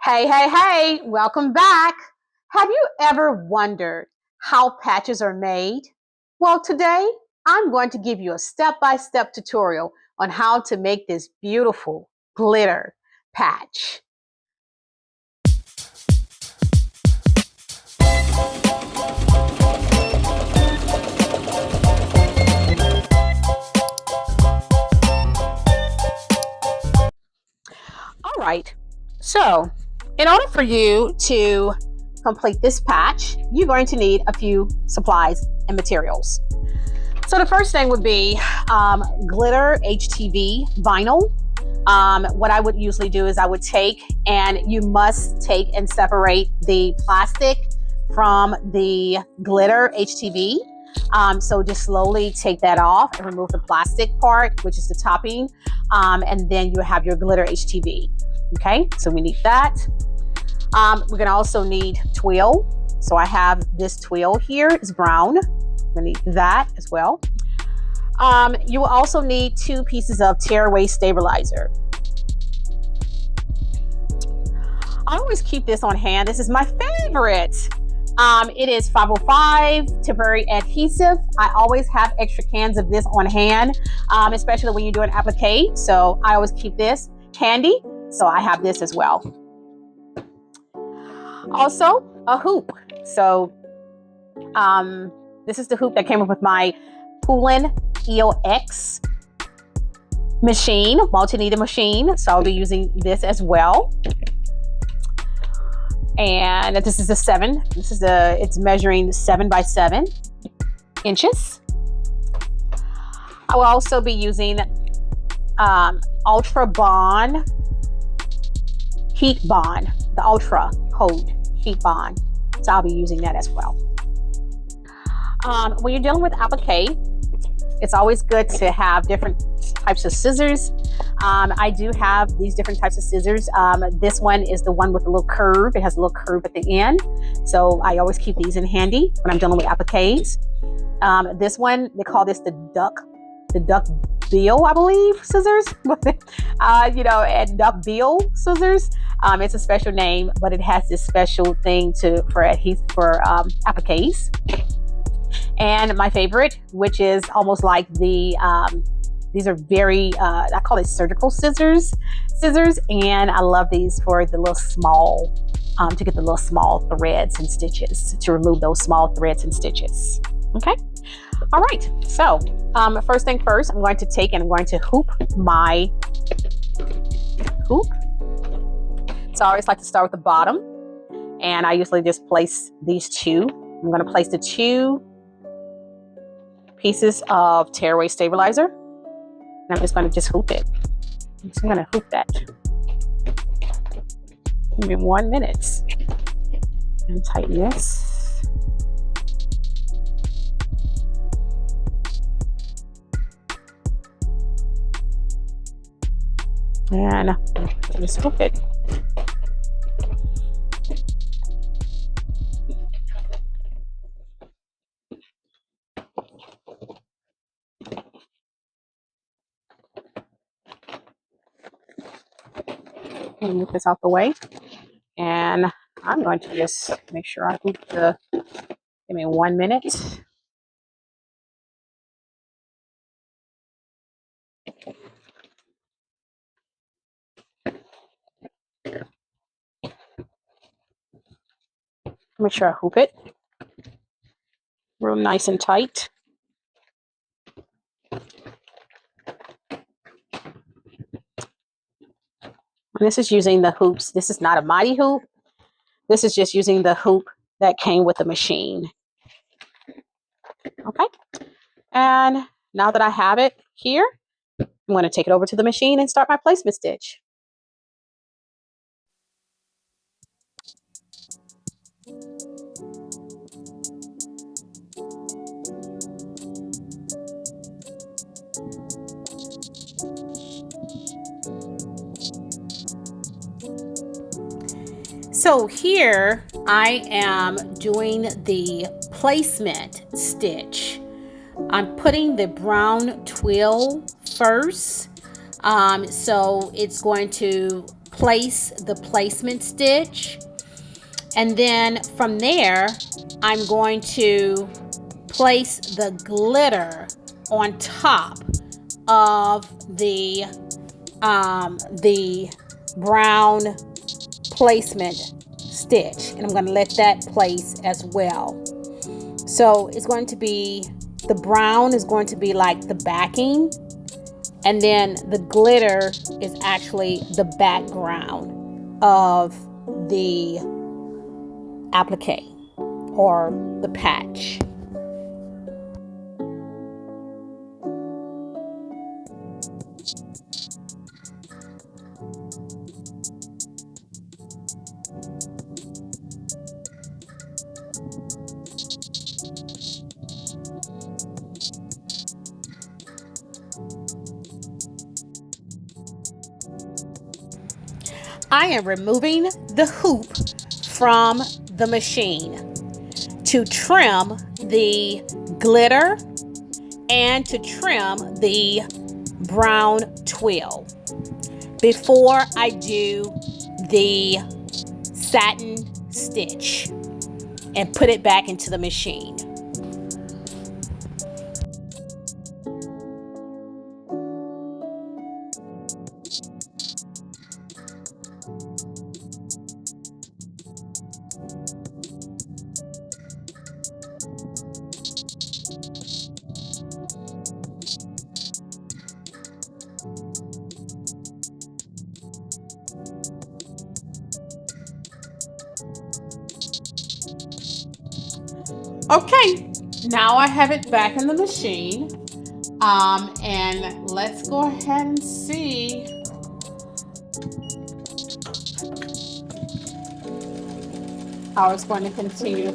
Hey, hey, hey, welcome back. Have you ever wondered how patches are made? Well, today I'm going to give you a step-by-step tutorial on how to make this beautiful glitter patch. All right, so in order for you to complete this patch, you're going to need a few supplies and materials. So the first thing would be glitter HTV vinyl. What I would usually do is I would take, and you must take and separate the plastic from the glitter HTV. So just slowly take that off and remove the plastic part, which is the topping, and then you have your glitter HTV. Okay, so we need that. We're gonna also need twill. So I have this twill here, it's brown. We need that as well. You will also need 2 pieces of tearaway stabilizer. I always keep this on hand. This is my favorite. It is 505 temporary adhesive. I always have extra cans of this on hand, especially when you do an applique. So I always keep this handy. So I have this as well. Also, a hoop. So this is the hoop that came up with my Poolin EOX machine, multi-needle machine. So I'll be using this as well. And this is a 7. It's measuring 7 by 7 inches. I will also be using Ultra Bond Heat Bond, the Ultra Code Heat Bond. So I'll be using that as well. When you're dealing with applique, it's always good to have different types of scissors. I do have these different types of scissors. This one is the one with a little curve. It has a little curve at the end. So I always keep these in handy when I'm dealing with appliques. This one, they call this the duck bill, I believe, scissors. And duck bill scissors. It's a special name, but it has this special thing for appliques. And my favorite, which is almost like these are very, I call it surgical scissors, and I love these for the little small, to get the little small threads and stitches, to remove those small threads and stitches. Okay, all right, so first thing first, I'm going to take and I'm going to hoop my hoop. So I always like to start with the bottom, and I usually just place these 2. I'm going to place the 2 pieces of tearaway stabilizer, and I'm just going to hoop it. So I'm going to hoop that. Give me 1 minute and tighten this. And just hoop it. Move this out the way, and I'm going to just make sure I hoop give me 1 minute. Make sure I hoop it real nice and tight. And this is using the hoops. This is not a mighty hoop. This is just using the hoop that came with the machine. Okay. And now that I have it here, I'm going to take it over to the machine and start my placement stitch. So here I am doing the placement stitch. I'm putting the brown twill first. So it's going to place the placement stitch, and then from there I'm going to place the glitter on top of the brown placement stitch, and I'm going to let that place as well. So it's going to be, the brown is going to be like the backing, and then the glitter is actually the background of the applique or the patch. I am removing the hoop from the machine to trim the glitter and to trim the brown twill before I do the satin stitch and put it back into the machine. Okay, now I have it back in the machine, and let's go ahead and see how it's going to continue.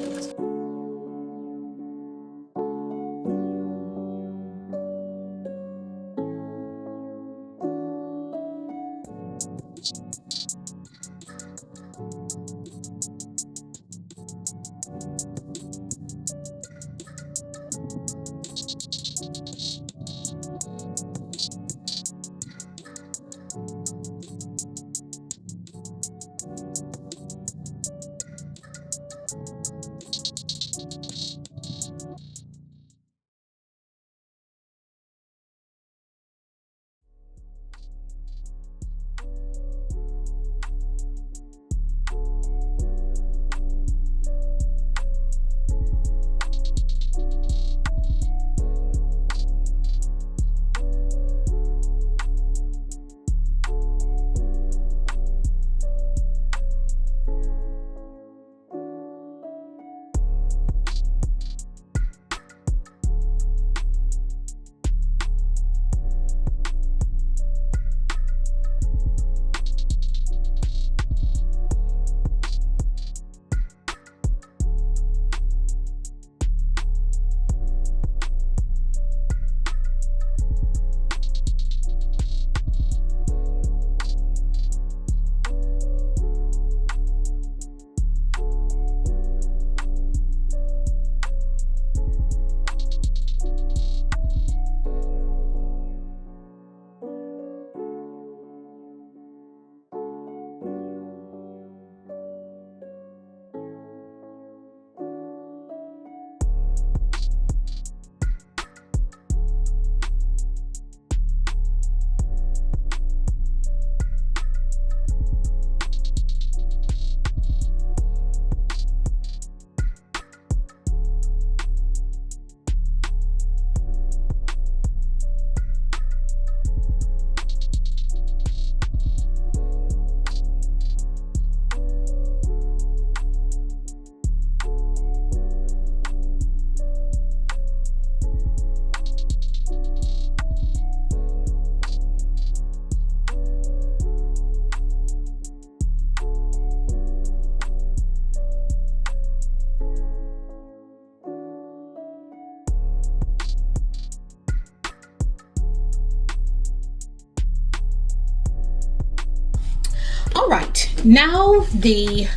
All right, now the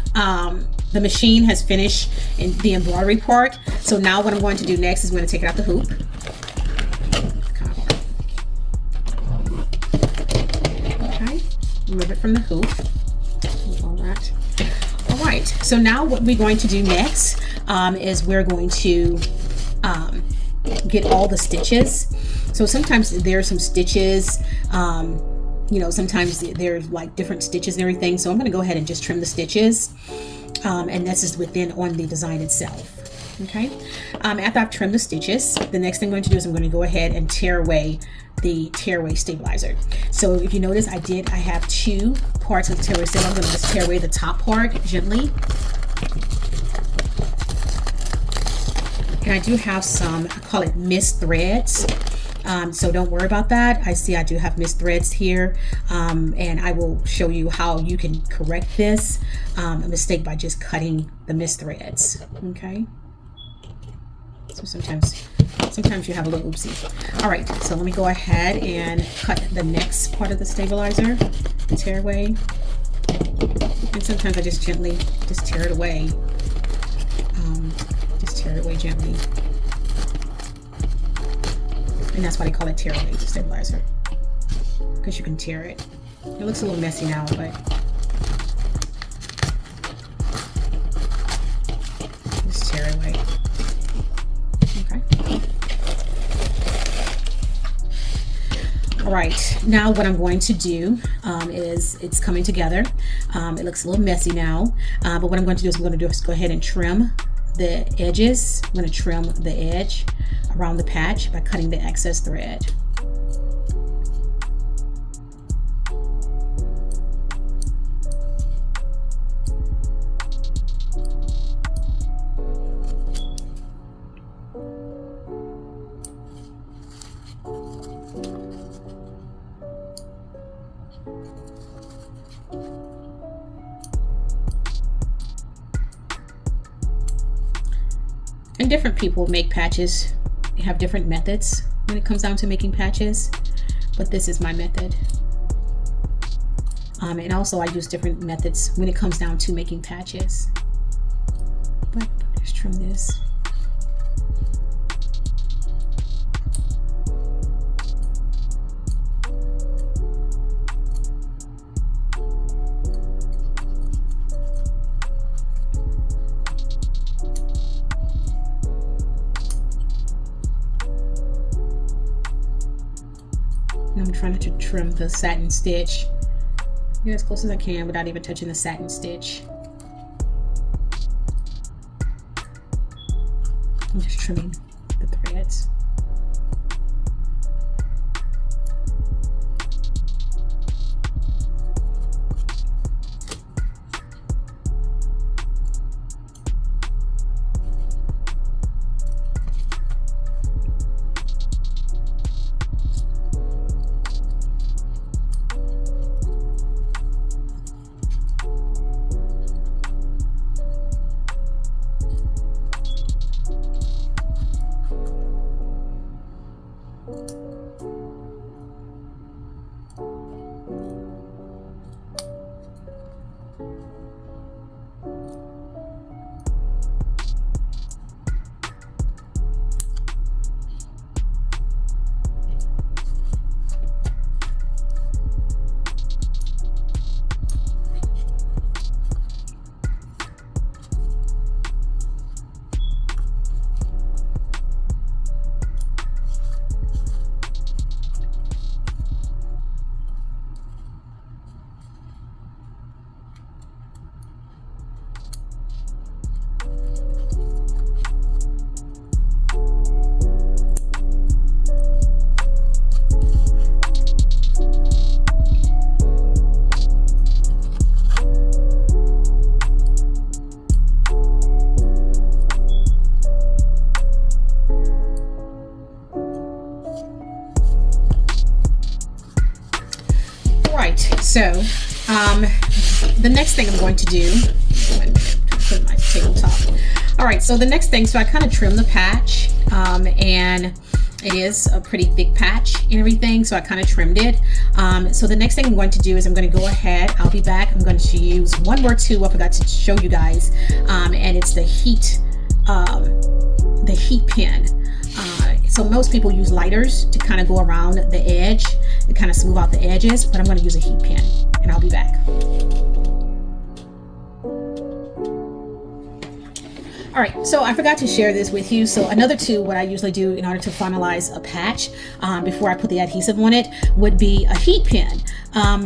machine has finished in the embroidery part. So now what I'm going to do next is I'm going to take it out the hoop. Okay, remove it from the hoop. So now what we're going to do next is we're going to get all the stitches. So sometimes there's some stitches, you know, sometimes there's like different stitches and everything. So I'm going to go ahead and just trim the stitches. And this is within on the design itself. Okay. After I've trimmed the stitches, the next thing I'm going to do is I'm going to go ahead and tear away the tearaway stabilizer. So if you notice, I have two parts of the tearaway stabilizer. I'm going to just tear away the top part gently. And I do have some, I call it missed threads. So don't worry about that. I do have missed threads here. And I will show you how you can correct this mistake by just cutting the missed threads. Okay. So sometimes you have a little oopsie. All right, so let me go ahead and cut the next part of the stabilizer, the tear away. And sometimes I just gently tear it away. Just tear it away gently. And that's why they call it tear away stabilizer, because you can tear it. It looks a little messy now, but just tear it away. Okay. All right, now what I'm going to do is it's coming together. It looks a little messy now, but what I'm going to do is go ahead and trim the edges. I'm going to trim the edge around the patch by cutting the excess thread. And different people make patches. They have different methods when it comes down to making patches, but this is my method. And also I use different methods when it comes down to making patches. But let's trim this. I'm trying to trim the satin stitch, get as close as I can without even touching the satin stitch. I'm just trimming the threads. So the next thing I'm going to do, put my tabletop. All right, so the next thing, so I kind of trimmed the patch, and it is a pretty thick patch and everything, so I kind of trimmed it. So the next thing I'm going to do is I'm going to go ahead, I'll be back, I'm going to use one more tool I forgot to show you guys, and it's the heat pin. So most people use lighters to kind of go around the edge and kind of smooth out the edges, but I'm going to use a heat pin, and I'll be back. All right, so I forgot to share this with you. So another tool, what I usually do in order to finalize a patch before I put the adhesive on it, would be a heat pen.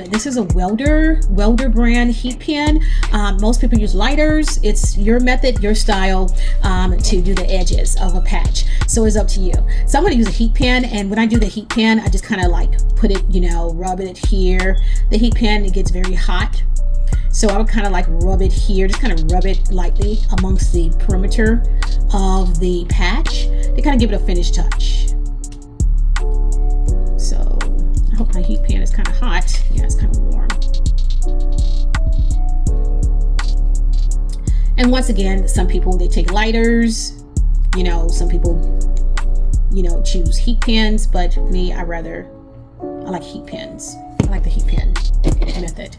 This is a welder brand heat pen. Most people use lighters. It's your method, your style to do the edges of a patch. So it's up to you. So I'm going to use a heat pen, and when I do the heat pen, I just kind of like put it, you know, rub it here. The heat pen, it gets very hot. So I would kind of like rub it here, just kind of rub it lightly amongst the perimeter of the patch to kind of give it a finished touch. So I hope my heat pan is kind of hot. Yeah, it's kind of warm. And once again, some people, they take lighters, you know, some people, you know, choose heat pens, but me, I like heat pens. I like the heat pen method.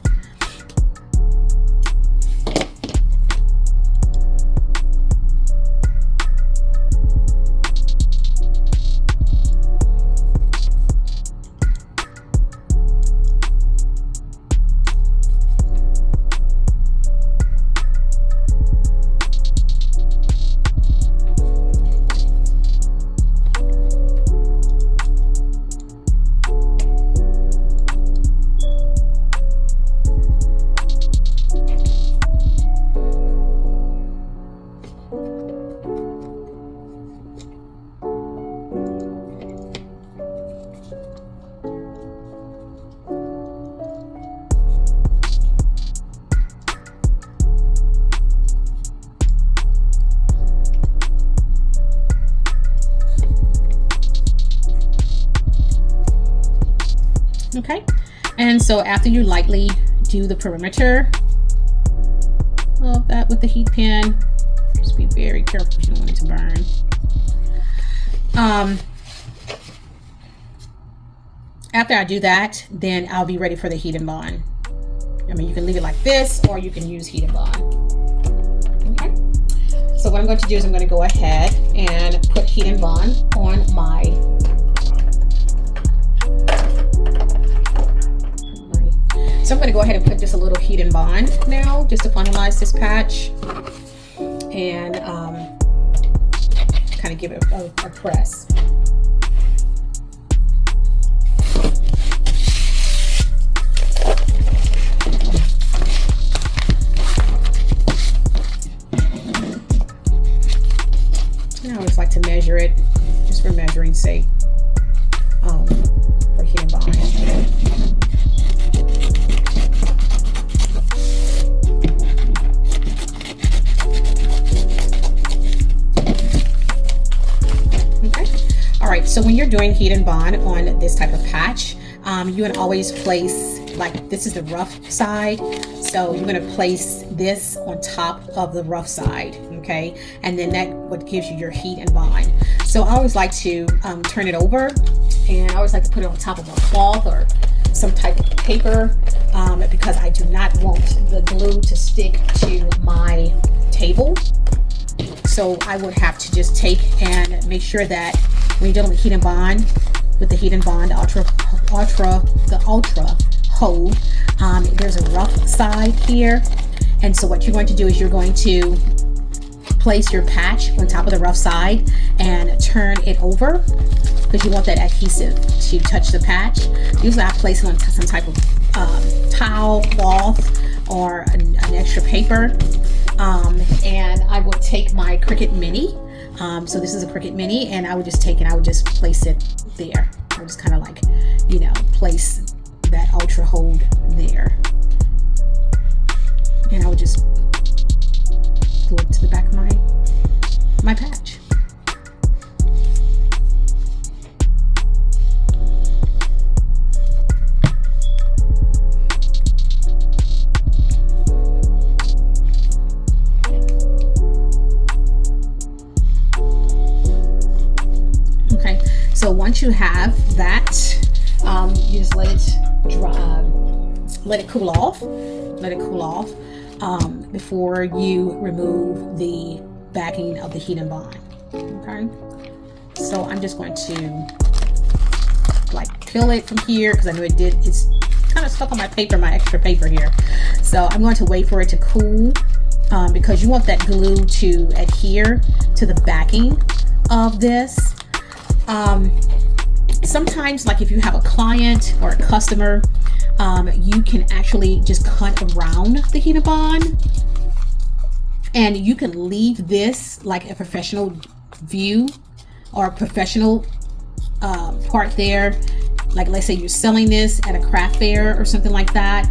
Okay, and so after you lightly do the perimeter of that with the heat pen, just be very careful because you don't want it to burn. After I do that, then I'll be ready for the heat and bond. I mean, you can leave it like this, or you can use heat and bond. Okay, so what I'm going to do is I'm going to go ahead and put heat and bond on my So I'm going to go ahead and put just a little heat and bond now, just to finalize this patch, and kind of give it a press. And I always like to measure it, just for measuring's sake, for heat and bond. So when you're doing heat and bond on this type of patch, you would always place, like, this is the rough side, so you're going to place this on top of the rough side, okay, and then that what gives you your heat and bond. So I always like to turn it over, and I always like to put it on top of a cloth or some type of paper, because I do not want the glue to stick to my table. So I would have to just take and make sure that when you're dealing with heat and bond, with the heat and bond ultra hold, there's a rough side here, and so what you're going to do is you're going to place your patch on top of the rough side and turn it over, because you want that adhesive to touch the patch. Usually I place it on some type of towel, cloth, or an extra paper, and I will take my Cricut Mini. So this is a Cricut Mini, and I would just take it, I would just place it there. I would just kind of like, you know, place that ultra hold there. And I would just glue it to the back of my patch. So once you have that, you just let it dry, let it cool off before you remove the backing of the heat and bond. Okay, so I'm just going to like peel it from here, because I know it's kind of stuck on my paper, my extra paper here. So I'm going to wait for it to cool because you want that glue to adhere to the backing of this. Sometimes, like if you have a client or a customer, you can actually just cut around the heater bond, and you can leave this like a professional view or a professional part there. Like let's say you're selling this at a craft fair or something like that.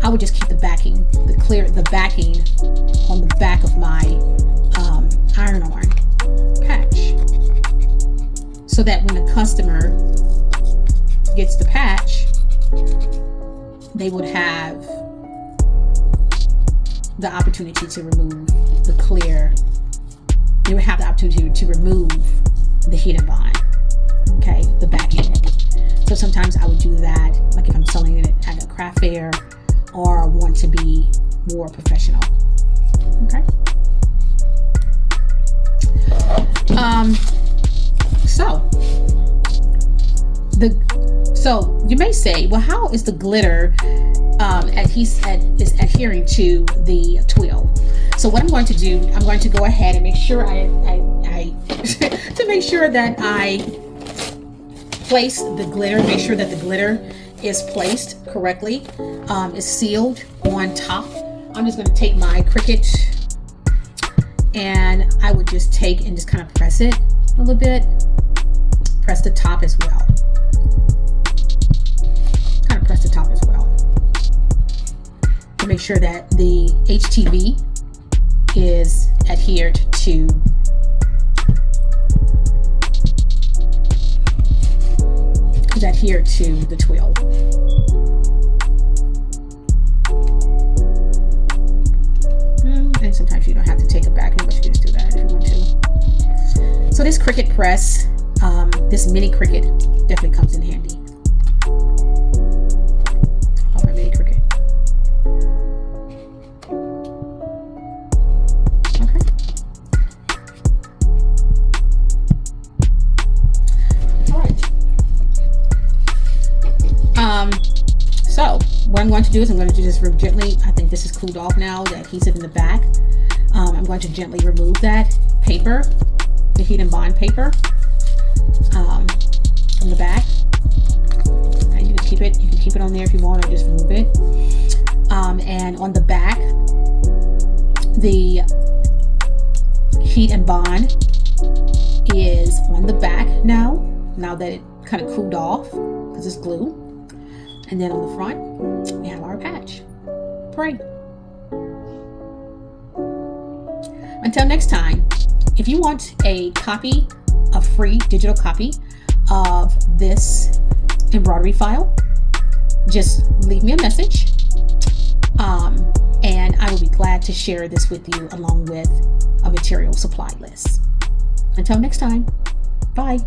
I would just keep the backing, the backing on the back of my iron-on patch, so that when the customer gets the patch, they would have the opportunity to remove the clear. They would have the opportunity to remove the heater bond, okay, the backing. So sometimes I would do that, like if I'm selling it at a craft fair or want to be more professional. Okay. So you may say, well, how is the glitter is adhering to the twill? So what I'm going to do, I'm going to go ahead and make sure I to make sure that I place the glitter, make sure that the glitter is placed correctly, is sealed on top. I'm just going to take my Cricut and I would just take and just kind of press it a little bit, press the top as well, kind of press the top as well, to make sure that the HTV is adhered to the twill. And sometimes you don't have to take it back, but you can just do that if you want to. So this Cricut press, this mini Cricut definitely comes in handy. Oh, my mini Cricut. So what I'm going to do is I'm going to just gently, I think this is cooled off now, the adhesive in the back. I'm going to gently remove that paper, the heat and bond paper, from the back. And you can keep it on there if you want, or just remove it. And on the back, the heat and bond is on the back now that it kind of cooled off because it's glue. And then on the front, we have our patch. Pray. Until next time, if you want a copy, a free digital copy of this embroidery file, just leave me a message, and I will be glad to share this with you along with a material supply list. Until next time, bye.